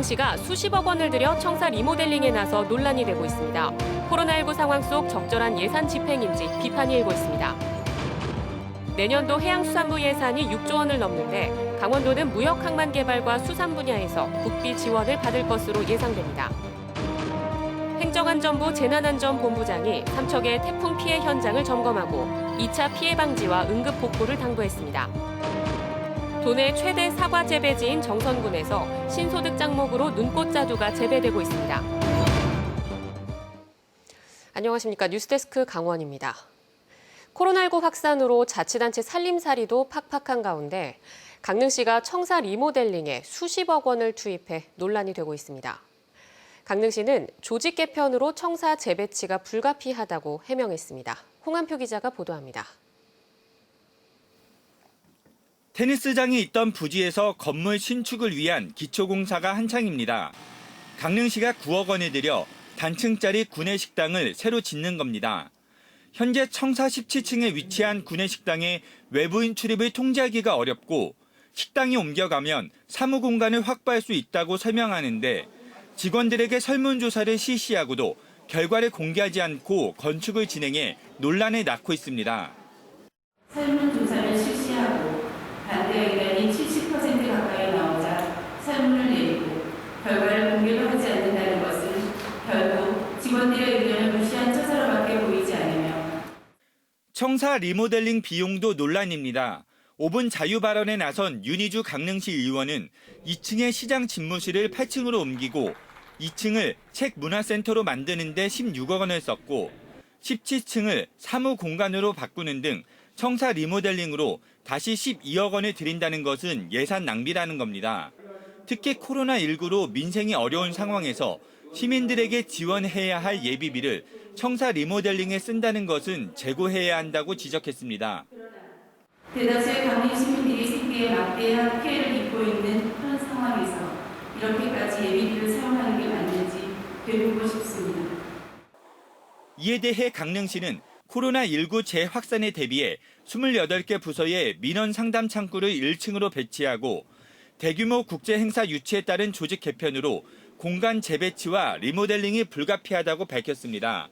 강릉시가 수십억 원을 들여 청사 리모델링에 나서 논란이 되고 있습니다. 코로나19 상황 속 적절한 예산 집행인지 비판이 일고 있습니다. 내년도 해양수산부 예산이 6조 원을 넘는데 강원도는 무역항만 개발과 수산 분야에서 국비 지원을 받을 것으로 예상됩니다. 행정안전부 재난안전본부장이 삼척의 태풍 피해 현장을 점검하고 2차 피해 방지와 응급 복구를 당부했습니다. 도내 최대 사과 재배지인 정선군에서 신소득 작목으로 눈꽃자두가 재배되고 있습니다. 안녕하십니까. 뉴스데스크 강원입니다. 코로나19 확산으로 자치단체 살림살이도 팍팍한 가운데 강릉시가 청사 리모델링에 수십억 원을 투입해 논란이 되고 있습니다. 강릉시는 조직 개편으로 청사 재배치가 불가피하다고 해명했습니다. 홍한표 기자가 보도합니다. 테니스장이 있던 부지에서 건물 신축을 위한 기초공사가 한창입니다. 강릉시가 9억 원을 들여 단층짜리 구내식당을 새로 짓는 겁니다. 현재 청사 17층에 위치한 구내식당에 외부인 출입을 통제하기가 어렵고 식당이 옮겨가면 사무 공간을 확보할 수 있다고 설명하는데 직원들에게 설문조사를 실시하고도 결과를 공개하지 않고 건축을 진행해 논란을 낳고 있습니다. 설문조사를 실시하고 반대 의견이 70% 가까이 나오자 설문을 내리고 결과를 공개도 하지 않는다는 것은 결국 직원들의 의견을 무시한 처사로밖에 보이지 않으며 청사 리모델링 비용도 논란입니다. 5분 자유 발언에 나선 윤희주 강릉시 의원은 2층의 시장 집무실을 8층으로 옮기고 2층을 책문화센터로 만드는 데 16억 원을 썼고 17층을 사무 공간으로 바꾸는 등 청사 리모델링으로 다시 12억 원을 들인다는 것은 예산 낭비라는 겁니다. 특히 코로나19로 민생이 어려운 상황에서 시민들에게 지원해야 할 예비비를 청사 리모델링에 쓴다는 것은 재고해야 한다고 지적했습니다. 대다수의 강릉 시민들이 생계에 막대한 피해를 입고 있는 현 상황에서 이렇게까지 예비비를 사용하는 게 맞는지 되묻고 싶습니다. 이에 대해 강릉시는 코로나19 재확산에 대비해 28개 부서의 민원 상담 창구를 1층으로 배치하고 대규모 국제 행사 유치에 따른 조직 개편으로 공간 재배치와 리모델링이 불가피하다고 밝혔습니다.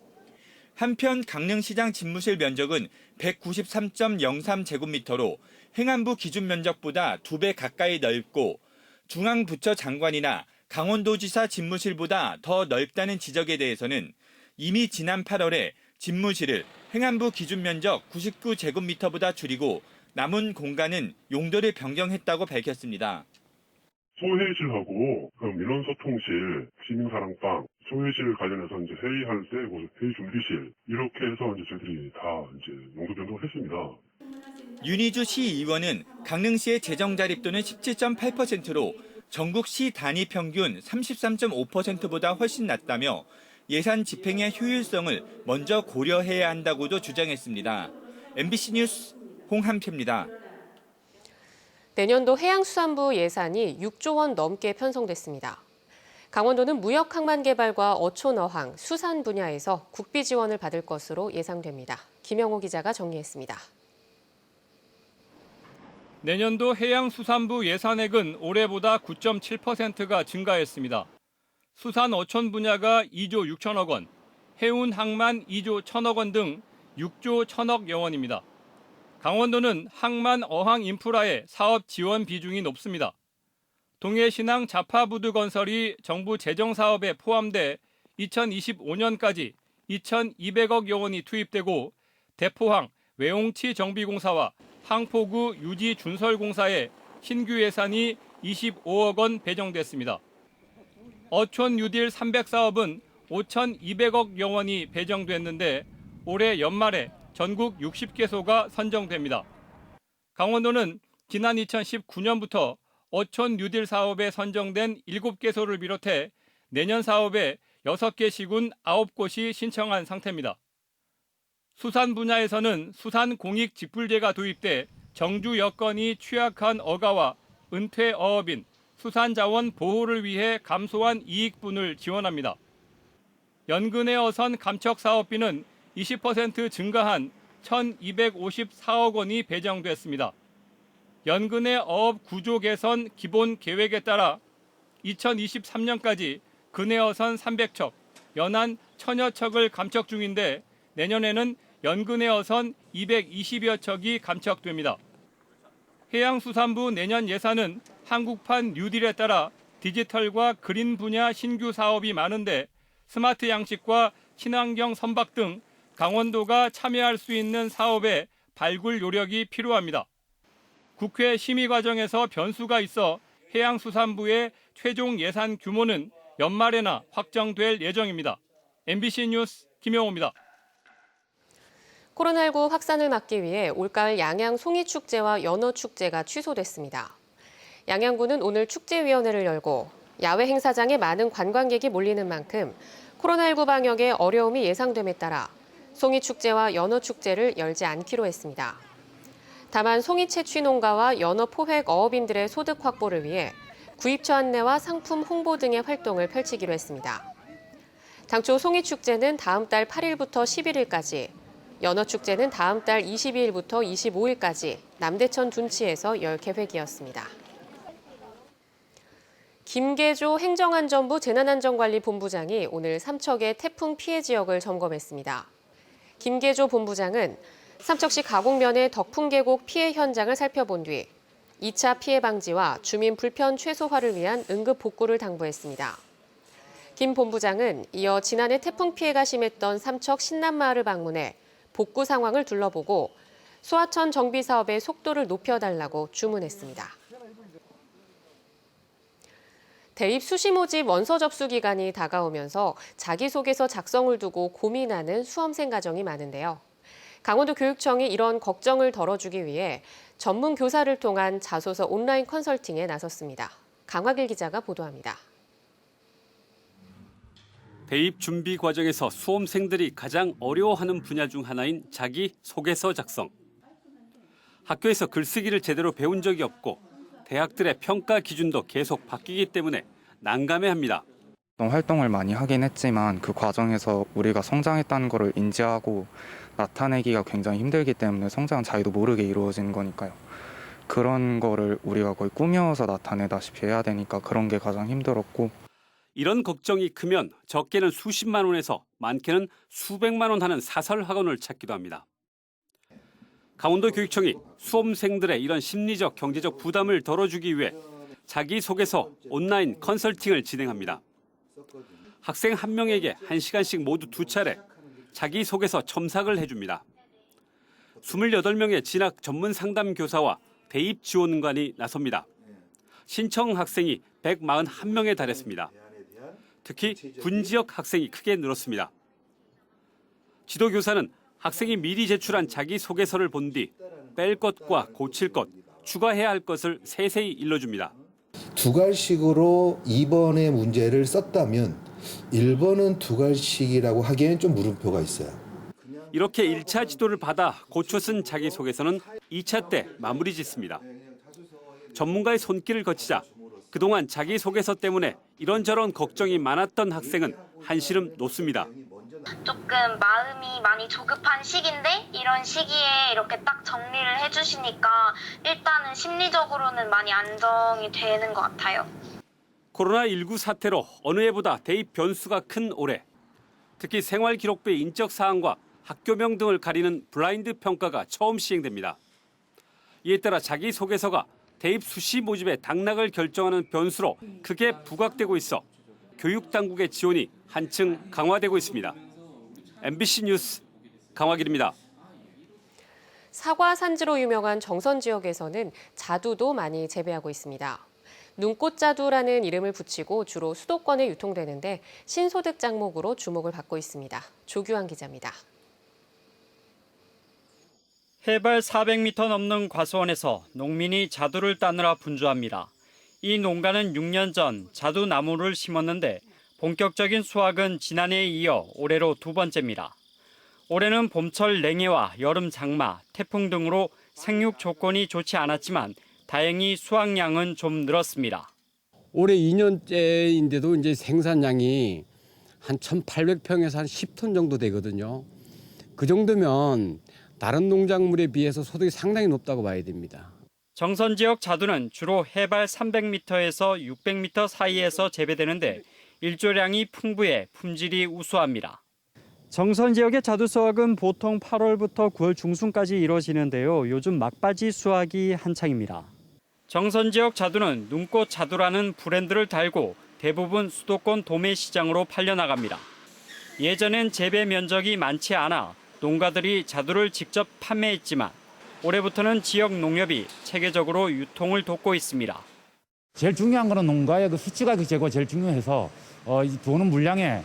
한편 강릉시장 집무실 면적은 193.03제곱미터로 행안부 기준 면적보다 2배 가까이 넓고 중앙부처 장관이나 강원도지사 집무실보다 더 넓다는 지적에 대해서는 이미 지난 8월에 집무실을 행안부 기준 면적 99제곱미터보다 줄이고 남은 공간은 용도를 변경했다고 밝혔습니다. 소회의실하고 민원소통실, 시민사랑방, 소회의실 관련해서 이제 회의할 때 회의 준비실 이렇게 해서 이제 저희들이 다 이제 용도 변동을 했습니다. 윤희주 시의원은 강릉시의 재정 자립도는 17.8%로 전국 시 단위 평균 33.5%보다 훨씬 낮다며 예산 집행의 효율성을 먼저 고려해야 한다고도 주장했습니다. MBC 뉴스 홍한표입니다. 내년도 해양수산부 예산이 6조 원 넘게 편성됐습니다. 강원도는 무역항만 개발과 어촌 어항, 수산 분야에서 국비 지원을 받을 것으로 예상됩니다. 김영호 기자가 정리했습니다. 내년도 해양수산부 예산액은 올해보다 9.7%가 증가했습니다. 수산 어촌 분야가 2조 6천억 원, 해운 항만 2조 1천억 원 등 6조 1천억여 원입니다. 강원도는 항만 어항 인프라의 사업 지원 비중이 높습니다. 동해신항 자파부두 건설이 정부 재정 사업에 포함돼 2025년까지 2,200억여 원이 투입되고 대포항 외홍치 정비공사와 항포구 유지 준설공사에 신규 예산이 25억 원 배정됐습니다. 어촌 뉴딜 300 사업은 5,200억여 원이 배정됐는데 올해 연말에 전국 60개소가 선정됩니다. 강원도는 지난 2019년부터 어촌 뉴딜 사업에 선정된 7개소를 비롯해 내년 사업에 6개 시군 9곳이 신청한 상태입니다. 수산 분야에서는 수산 공익 직불제가 도입돼 정주 여건이 취약한 어가와 은퇴 어업인 수산자원 보호를 위해 감소한 이익분을 지원합니다. 연근해 어선 감척 사업비는 20% 증가한 1,254억 원이 배정됐습니다. 연근해 어업 구조 개선 기본 계획에 따라 2023년까지 근해어선 300척, 연안 1000여 척을 감척 중인데 내년에는 연근해어선 220여 척이 감척됩니다. 해양수산부 내년 예산은 한국판 뉴딜에 따라 디지털과 그린 분야 신규 사업이 많은데 스마트 양식과 친환경 선박 등 강원도가 참여할 수 있는 사업에 발굴 요력이 필요합니다. 국회 심의 과정에서 변수가 있어 해양수산부의 최종 예산 규모는 연말에나 확정될 예정입니다. MBC 뉴스 김영호입니다. 코로나19 확산을 막기 위해 올가을 양양 송이축제와 연어축제가 취소됐습니다. 양양구는 오늘 축제위원회를 열고 야외 행사장에 많은 관광객이 몰리는 만큼 코로나19 방역에 어려움이 예상됨에 따라 송이축제와 연어축제를 열지 않기로 했습니다. 다만 송이 채취 농가와 연어 포획 어업인들의 소득 확보를 위해 구입처 안내와 상품 홍보 등의 활동을 펼치기로 했습니다. 당초 송이축제는 다음 달 8일부터 11일까지, 연어축제는 다음 달 22일부터 25일까지 남대천 둔치에서 열 계획이었습니다. 김계조 행정안전부 재난안전관리본부장이 오늘 삼척의 태풍 피해 지역을 점검했습니다. 김계조 본부장은 삼척시 가곡면의 덕풍계곡 피해 현장을 살펴본 뒤 2차 피해 방지와 주민 불편 최소화를 위한 응급 복구를 당부했습니다. 김 본부장은 이어 지난해 태풍 피해가 심했던 삼척 신남마을을 방문해 복구 상황을 둘러보고 소하천 정비 사업의 속도를 높여달라고 주문했습니다. 대입 수시 모집 원서 접수 기간이 다가오면서 자기소개서 작성을 두고 고민하는 수험생 가정이 많은데요. 강원도 교육청이 이런 걱정을 덜어주기 위해 전문 교사를 통한 자소서 온라인 컨설팅에 나섰습니다. 강화길 기자가 보도합니다. 대입 준비 과정에서 수험생들이 가장 어려워하는 분야 중 하나인 자기소개서 작성. 학교에서 글쓰기를 제대로 배운 적이 없고 대학들의 평가 기준도 계속 바뀌기 때문에 난감해합니다. 활동을 많이 하긴 했지만 그 과정에서 우리가 성장했다는 것을 인지하고 나타내기가 굉장히 힘들기 때문에 성장은 자기도 모르게 이루어지는 거니까요. 그런 거를 우리가 거의 꾸며서 나타내다시피 해야 되니까 그런 게 가장 힘들었고. 이런 걱정이 크면 적게는 수십만 원에서 많게는 수백만 원 하는 사설 학원을 찾기도 합니다. 강원도 교육청이 수험생들의 이런 심리적 경제적 부담을 덜어주기 위해 자기소개서 온라인 컨설팅을 진행합니다. 학생 한 명에게 1시간씩 모두 2차례 자기소개서 첨삭을 해줍니다. 28명의 진학 전문 상담 교사와 대입 지원관이 나섭니다. 신청 학생이 141명에 달했습니다. 특히 분지역 학생이 크게 늘었습니다. 지도교사는 학생이 미리 제출한 자기소개서를 본 뒤 뺄 것과 고칠 것, 추가해야 할 것을 세세히 일러줍니다. 두 갈식으로 2번의 문제를 썼다면 1번은 두 갈식이라고 하기에는 좀 물음표가 있어요. 이렇게 1차 지도를 받아 고쳐 쓴 자기소개서는 2차 때 마무리 짓습니다. 전문가의 손길을 거치자 그동안 자기소개서 때문에 이런저런 걱정이 많았던 학생은 한시름 놓습니다. 조금 마음이 많이 조급한 시기인데 이런 시기에 이렇게 딱 정리를 해주시니까 일단은 심리적으로는 많이 안정이 되는 것 같아요. 코로나19 사태로 어느 해보다 대입 변수가 큰 올해. 특히 생활기록부의 인적 사항과 학교명 등을 가리는 블라인드 평가가 처음 시행됩니다. 이에 따라 자기소개서가 대입 수시 모집의 당락을 결정하는 변수로 크게 부각되고 있어 교육당국의 지원이 한층 강화되고 있습니다. MBC 뉴스 강화길입니다. 사과 산지로 유명한 정선 지역에서는 자두도 많이 재배하고 있습니다. 눈꽃자두라는 이름을 붙이고 주로 수도권에 유통되는데 신소득 작목으로 주목을 받고 있습니다. 조규환 기자입니다. 해발 400m 넘는 과수원에서 농민이 자두를 따느라 분주합니다. 이 농가는 6년 전 자두 나무를 심었는데 본격적인 수확은 지난해에 이어 올해로 두 번째입니다. 올해는 봄철 냉해와 여름 장마, 태풍 등으로 생육 조건이 좋지 않았지만 다행히 수확량은 좀 늘었습니다. 올해 2년째인데도 이제 생산량이 한 1,800평에서 한 10톤 정도 되거든요. 그 정도면 다른 농작물에 비해서 소득이 상당히 높다고 봐야 됩니다. 정선 지역 자두는 주로 해발 300m에서 600m 사이에서 재배되는데 일조량이 풍부해 품질이 우수합니다. 정선 지역의 자두 수확은 보통 8월부터 9월 중순까지 이루어지는데요. 요즘 막바지 수확이 한창입니다. 정선 지역 자두는 눈꽃 자두라는 브랜드를 달고 대부분 수도권 도매 시장으로 팔려나갑니다. 예전엔 재배 면적이 많지 않아 농가들이 자두를 직접 판매했지만 올해부터는 지역 농협이 체계적으로 유통을 돕고 있습니다. 제일 중요한 거는 농가의 그 수치가 제거가 제일 중요해서 들어오는 물량에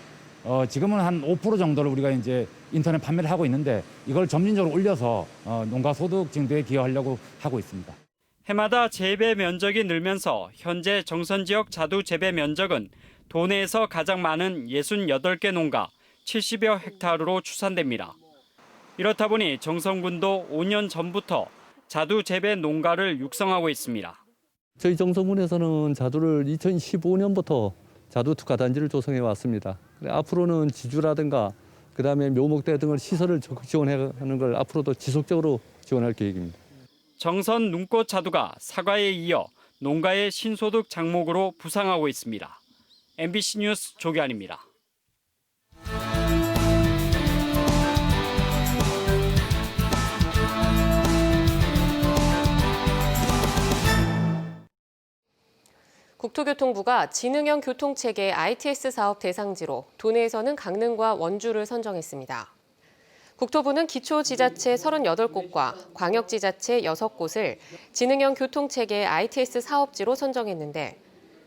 지금은 한 5% 정도를 우리가 이제 인터넷 판매를 하고 있는데 이걸 점진적으로 올려서 농가 소득 증대에 기여하려고 하고 있습니다. 해마다 재배 면적이 늘면서 현재 정선 지역 자두 재배 면적은 도내에서 가장 많은 68개 농가 70여 헥타르로 추산됩니다. 이렇다 보니 정선군도 5년 전부터 자두 재배 농가를 육성하고 있습니다. 저희 정선군에서는 자두를 2015년부터 자두 특화단지를 조성해 왔습니다. 앞으로는 지주라든가 그다음에 묘목대 등을 시설을 적극 지원하는 걸 앞으로도 지속적으로 지원할 계획입니다. 정선 눈꽃 자두가 사과에 이어 농가의 신소득 장목으로 부상하고 있습니다. MBC 뉴스 조기환입니다. 국토교통부가 지능형 교통체계 ITS 사업 대상지로 도내에서는 강릉과 원주를 선정했습니다. 국토부는 기초지자체 38곳과 광역지자체 6곳을 지능형 교통체계 ITS 사업지로 선정했는데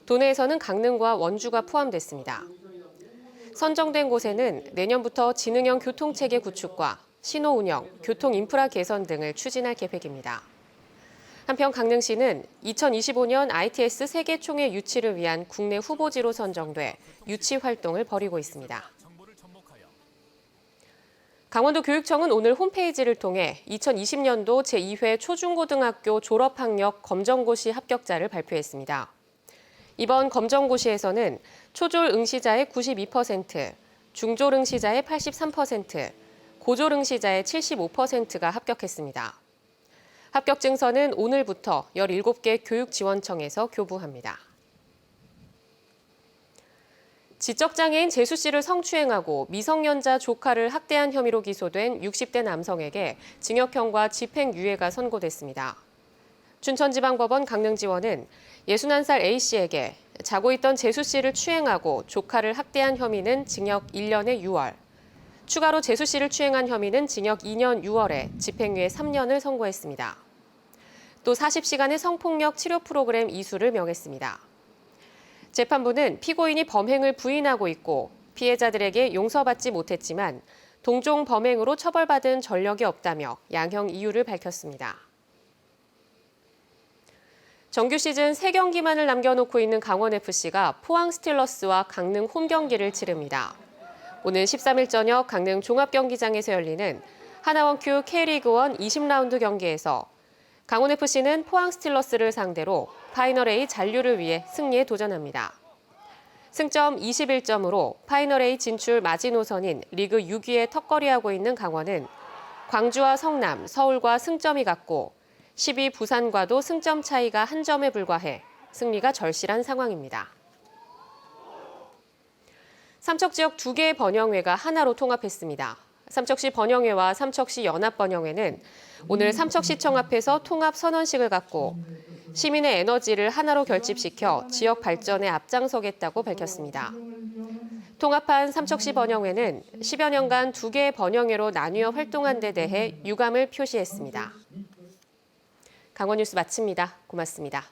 도내에서는 강릉과 원주가 포함됐습니다. 선정된 곳에는 내년부터 지능형 교통체계 구축과 신호 운영, 교통 인프라 개선 등을 추진할 계획입니다. 한편 강릉시는 2025년 ITS 세계총회 유치를 위한 국내 후보지로 선정돼 유치 활동을 벌이고 있습니다. 강원도 교육청은 오늘 홈페이지를 통해 2020년도 제2회 초중고등학교 졸업학력 검정고시 합격자를 발표했습니다. 이번 검정고시에서는 초졸 응시자의 92%, 중졸 응시자의 83%, 고졸 응시자의 75%가 합격했습니다. 합격 증서는 오늘부터 17개 교육지원청에서 교부합니다. 지적장애인 재수 씨를 성추행하고 미성년자 조카를 학대한 혐의로 기소된 60대 남성에게 징역형과 집행유예가 선고됐습니다. 춘천지방법원 강릉지원은 61살 A씨에게 자고 있던 재수 씨를 추행하고 조카를 학대한 혐의는 징역 1년에 6월, 추가로 재수 씨를 추행한 혐의는 징역 2년 6월에 집행유예 3년을 선고했습니다. 또 40시간의 성폭력 치료 프로그램 이수를 명했습니다. 재판부는 피고인이 범행을 부인하고 있고 피해자들에게 용서받지 못했지만 동종 범행으로 처벌받은 전력이 없다며 양형 이유를 밝혔습니다. 정규 시즌 3경기만을 남겨놓고 있는 강원FC가 포항 스틸러스와 강릉 홈경기를 치릅니다. 오늘 13일 저녁 강릉 종합경기장에서 열리는 하나원큐 K리그1 20라운드 경기에서 강원FC는 포항 스틸러스를 상대로 파이널 A 잔류를 위해 승리에 도전합니다. 승점 21점으로 파이널 A 진출 마지노선인 리그 6위에 턱걸이하고 있는 강원은 광주와 성남, 서울과 승점이 같고 10위 부산과도 승점 차이가 1점에 불과해 승리가 절실한 상황입니다. 삼척지역 2개의 번영회가 하나로 통합했습니다. 삼척시 번영회와 삼척시 연합번영회는 오늘 삼척시청 앞에서 통합 선언식을 갖고 시민의 에너지를 하나로 결집시켜 지역 발전에 앞장서겠다고 밝혔습니다. 통합한 삼척시 번영회는 10여 년간 2개의 번영회로 나뉘어 활동한 데 대해 유감을 표시했습니다. 강원뉴스 마칩니다. 고맙습니다.